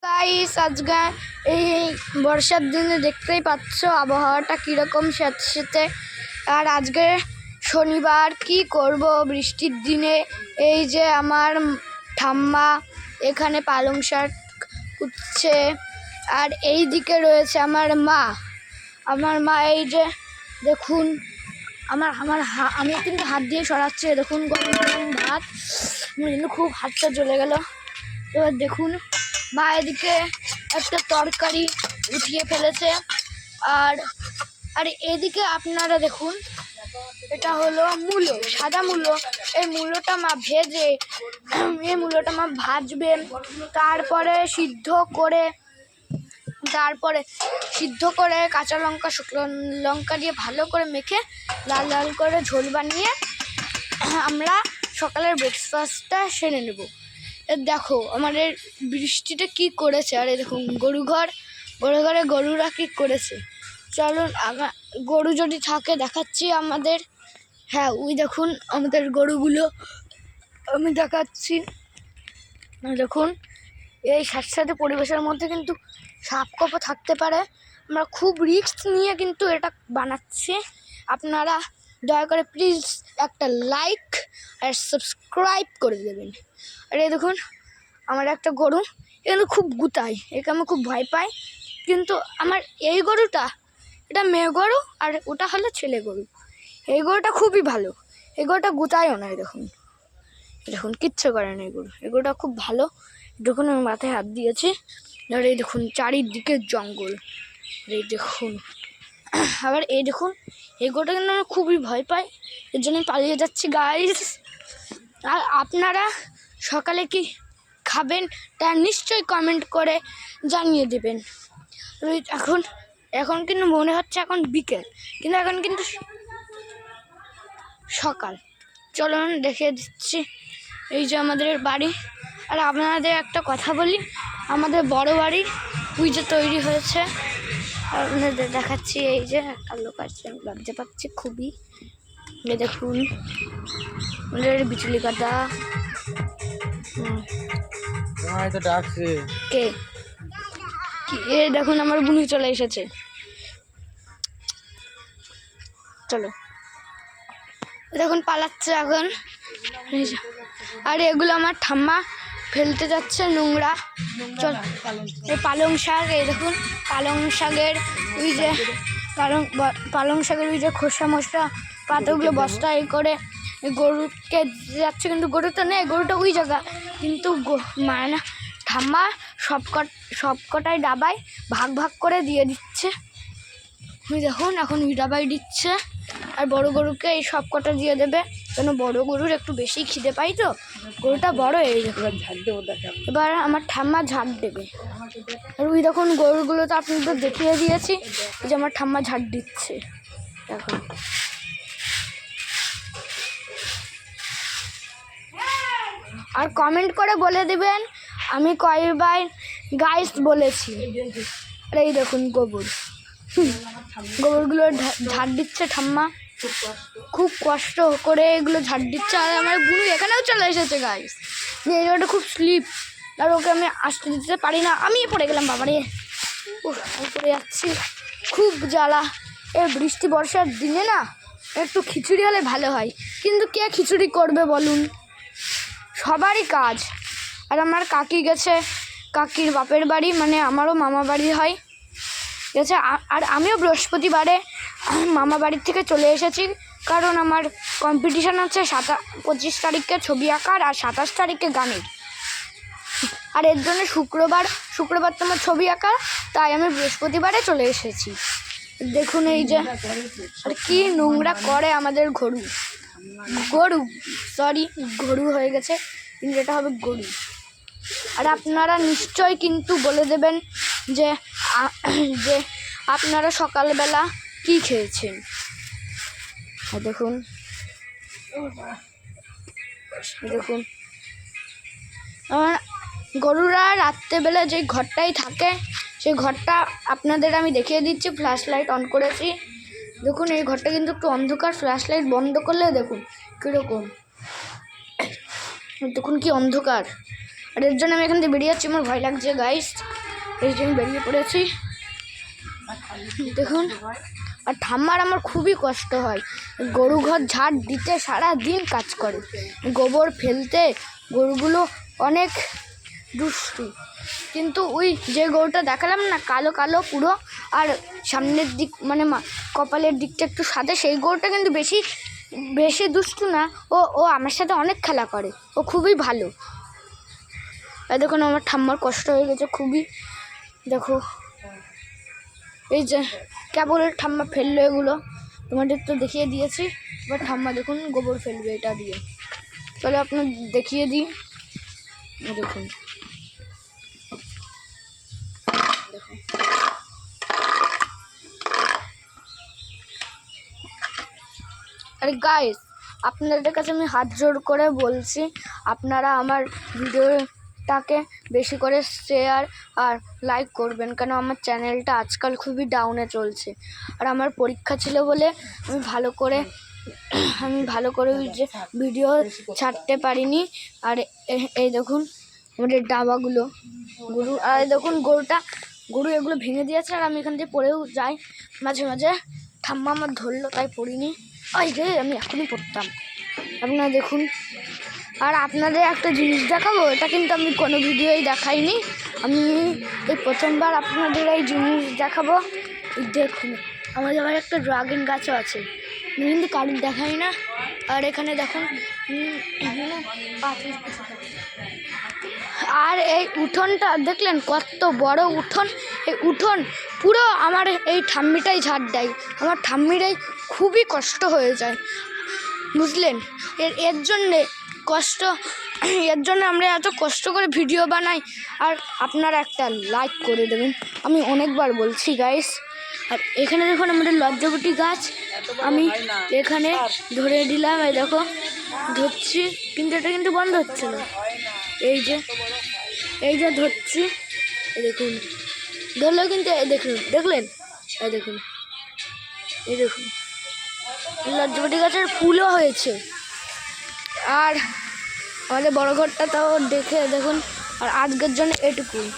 Guys আজকে এই বর্ষার দিনে দেখতেই পাচ্ছ আবহাওয়াটা কীরকম স্যাঁতসেঁতে। আর আজকে শনিবার কি করব বৃষ্টির দিনে। এই যে আমার ঠাম্মা এখানে পালং শাক কুটছে, আর এই দিকে রয়েছে আমার মা এই যে দেখুন আমি কিন্তু হাত দিয়ে সরাচ্ছি, দেখুন গরম গরম ভাত, কিন্তু খুব হাতটা জ্বলে গেল। এবার দেখুন মা এদিকে একটা তরকারি উঠিয়ে ফেলেছে, আর এদিকে আপনারা দেখুন এটা হলো মূলো, সাদা মূলো। এই মূলোটা মা ভাজবে, তারপরে সিদ্ধ করে কাঁচা লঙ্কা শুকনো লঙ্কা দিয়ে ভালো করে মেখে লাল লাল করে ঝোল বানিয়ে আমরা সকালের ব্রেকফাস্টটা সেরে নেব। দেখো আমাদের বৃষ্টিটা কি করেছে, আরে দেখুন ঘরে গরুরা কি করেছে। চলুন গরু যদি থাকে দেখাচ্ছি আমাদের। হ্যাঁ ওই দেখুন আমাদের গরুগুলো আমি দেখাচ্ছি। দেখুন এই সাথে পরিবেশের মধ্যে কিন্তু সাপ কপও থাকতে পারে, আমরা খুব রিস্ক নিয়ে কিন্তু এটা বানাচ্ছি। আপনারা দয়া করে প্লিজ একটা লাইক আর সাবস্ক্রাইব করে দেবেন। আর এই দেখুন আমার একটা গরু, কিন্তু খুব গুতায়, একে আমি খুব ভয় পাই। কিন্তু আমার এই গরুটা, এটা মেয়ে গরু আর ওটা হলো ছেলে গরু। এই গরুটা খুবই ভালো, এই গরুটা গুতায়ও না। দেখুন কিচ্ছু করে না এই গরুটা খুব ভালো। দেখুন আমি মাথায় হাত দিয়েছি, আর এই দেখুন চারিদিকে জঙ্গল। এই দেখুন আবার এই দেখুন এই গরুটা কিন্তু আমি খুবই ভয় পাই, এর জন্য পালিয়ে যাচ্ছি গাইস। আর আপনারা সকালে কি খাবেন তা নিশ্চয়ই কমেন্ট করে জানিয়ে দেবেন। এখন কিন্তু মনে হচ্ছে এখন বিকেল, কিন্তু এখন কিন্তু সকাল। চলুন দেখিয়ে দিচ্ছি এই যে আমাদের বাড়ি। আর আপনাদের একটা কথা বলি, আমাদের বড় বাড়ি ওই যে তৈরি হয়েছে, আপনাদের দেখাচ্ছি। এই যে একটা লোক আছে, লজ্জা পাচ্ছি খুবই। দেখুন আমাদের বিচুলি কাটা কে এ দেখুন আমার বুনি চলে এসেছে। চলো দেখুন পালাচ্ছে এখন। আর এগুলো আমার ঠাম্মা ফেলতে যাচ্ছে নোংরা। চল এই পালং শাক, এই দেখুন পালং শাকের ওই যে খোসা মোসা পাতাগুলো বস্তায় করে গরুকে যাচ্ছে, কিন্তু গরুটা নেই, গরুটা ওই জায়গা। কিন্তু ঠাম্মা সবকটাই ডাবায় ভাগ করে দিয়ে দিচ্ছে। দেখুন এখন ওই ডাবাই দিচ্ছে, আর বড় গরুকে এই সব কটা দিয়ে দেবে, কেন বড় গরুর একটু বেশি খিদে পাই তো, গরুটা বড় এই এবার আমার ঠাম্মা ঝাড় দেবে। আর ওই দেখুন গরুগুলো তো আপনাদের দেখিয়ে দিয়েছি, এই যে আমার ঠাম্মা ঝাড় দিচ্ছে এখন। আর কমেন্ট করে বলে দিবেন আমি কয়বার গাইস বলেছি। আর এই দেখুন গোবরগুলো ঝাড় দিচ্ছে ঠাম্মা, খুব কষ্ট করে এগুলো ঝাড় দিচ্ছে। আর আমার গুরু এখানেও চলে এসেছে গাইস, এই জায়গাটা খুব স্লিপ, আর ওকে আমি আসতে দিতে পারি না, আমি পড়ে গেলাম বাবারে, আমি পড়ে যাচ্ছি, খুব জ্বালা। এই বৃষ্টি বর্ষার দিনে না একটু খিচুড়ি হলে ভালো হয়, কিন্তু কে খিচুড়ি করবে বলুন, সবারই কাজ। আর আমার কাকি গেছে, কাকির বাপের বাড়ি, মানে আমারও মামা বাড়ি হয় গেছে। আর আমিও বৃহস্পতিবারে মামা বাড়ির থেকে চলে এসেছি, কারণ আমার কম্পিটিশান আছে 25 তারিখে ছবি আঁকার আর 27 তারিখে গানের। আর এর জন্য শুক্রবার তোমার ছবি আঁকা, তাই আমি বৃহস্পতিবারে চলে এসেছি। দেখুন এই যে আর কি নোংরা করে আমাদের গরু হয়ে গেছে, কিন্তু এটা হবে গরু। আর আপনারা নিশ্চয় কিন্তু বলে দেবেন যে আপনারা সকালবেলা কি খেয়েছেন। দেখুন আমার গরুরা রাত্রেবেলা যে ঘরটাই থাকে, সেই ঘরটা আপনাদের আমি দেখিয়ে দিচ্ছি, ফ্ল্যাশ লাইট অন করেছি। দেখুন এই ঘরটা কিন্তু একটু অন্ধকার, ফ্ল্যাশ লাইট বন্ধ করলে দেখুন কীরকম, দেখুন কি অন্ধকার। আর এর জন্য আমি এখান থেকে বেরিয়ে যাচ্ছি, আমার ভয় লাগছে গাইস। এই যে আমি বেরিয়ে পড়েছি দেখুন। আর ঠাম্মার আমার খুবই কষ্ট হয়, গরু ঘর ঝাড় দিতে সারা দিন কাজ করে, গোবর ফেলতে। গরুগুলো অনেক দুষ্টু, কিন্তু ওই যে গরুটা দেখালাম না কালো কালো পুরো, আর সামনের দিক মানে কপালের দিকটা একটু সাদা, সেই গরুটা কিন্তু বেশি বেশি দুষ্টু না। ও ও আমার সাথে অনেক খেলা করে, ও খুবই ভালো। আর দেখুন আমার ঠাম্মার কষ্ট হয়ে গেছে খুবই। দেখো এই যে কেবল ঠাম্মা ফেললো এগুলো, তোমাদের তো দেখিয়ে দিয়েছি। এবার ঠাম্মা দেখুন গোবর ফেলবে এটা দিয়ে, তাহলে আপনার দেখিয়ে দিই। দেখুন আরে গাইস, আপনাদের কাছে আমি হাত জোড় করে বলছি, আপনারা আমার ভিডিওটাকে বেশি করে শেয়ার আর লাইক করবেন, কেন আমার চ্যানেলটা আজকাল খুবই ডাউনে চলছে। আর আমার পরীক্ষা ছিল বলে আমি ভালো করে ওই যে ভিডিও ছাড়তে পারিনি। আর এই দেখুন আমাদের ডাবাগুলো, গরু, আর দেখুন গরু এগুলো ভেঙে দিয়েছে, আর আমি এখান থেকে পড়েও যাই মাঝে মাঝে। ঠাম্মা আমার ধরলো তাই পড়িনি, ওই রে আমি এখনই পড়তাম। আপনারা দেখুন, আর আপনাদের একটা জিনিস দেখাবো, এটা কিন্তু আমি কোনো ভিডিওই দেখাইনি, আমি এই প্রথমবার আপনাদের এই জিনিস দেখাবো। দেখুন আমাদের আবার একটা ড্রাগন গাছও আছে, আমি কিন্তু কারোর দেখাই না। আর এখানে দেখুন আর এই উঠোনটা দেখলেন কত বড় উঠোন, এই উঠোন পুরো আমার এই ঠাম্মিটাই ঝাড় দেয়, আমার ঠাম্মিটাই খুবই কষ্ট হয়ে যায় বুঝলেন। এর জন্যে আমরা এত কষ্ট করে ভিডিও বানাই, আর আপনারা একটা লাইক করে দেবেন, আমি অনেকবার বলছি গাইস। আর এখানে দেখুন আমাদের লজ্জাবতী গাছ, আমি এখানে ধরে দিলাম, এই দেখো ধরছি, কিন্তু এটা কিন্তু বন্ধ হচ্ছে না। এই যে ধরছি, দেখুন ধরলেও কিন্তু দেখলেন এই দেখুন লজ্জাবতী গাছের ফুলও হয়েছে। আর আমাদের বড় ঘরটা তাও দেখে দেখুন। আর আজকের জন্য এটুকুই।